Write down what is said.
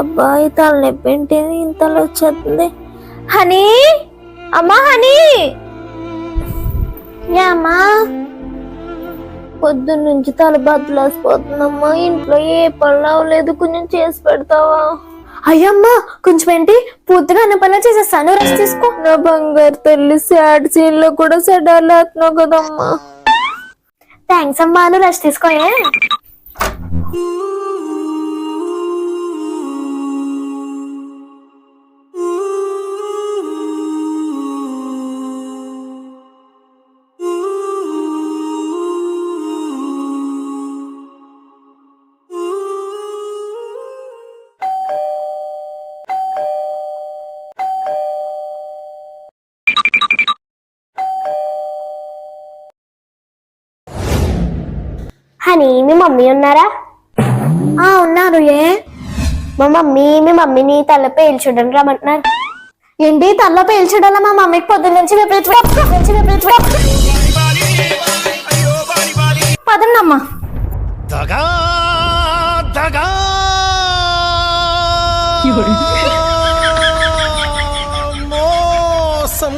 అబ్బాయి తలనొప్పి ఏంటి ఇంతలో వచ్చేస్తుంది. హనీ, అమ్మా హనీ, ఏమ్మా పొద్దున్న నుంచి తల బద్దలేసిపోతుందమ్మా. ఇంట్లో ఏ పనులు అవ్వలేదు, కొంచెం చేసి పెడతావా? అయ్యమ్మా కొంచెం ఏంటి, పూర్తిగా అన్న పనులు చేసేస్తాను, రెస్ట్ తీసుకో. నా బంగారు తల్లి, సాడ్ సీన్ లో కూడా సెడాలు వేస్తున్నావు కదమ్మా. థ్యాంక్స్ అమ్మా, నువ్వు రెస్ట్ తీసుకోయే. హనీ, మీ మమ్మీ ఉన్నారా? ఉన్నారు. ఏ మా మమ్మీని తల పేల్చడం రమ్మంటున్నారు. ఏంటి తల్ల పేల్చడాల? మా మమ్మీకి పొద్దున్న నుంచి పదండమ్మా. మోసం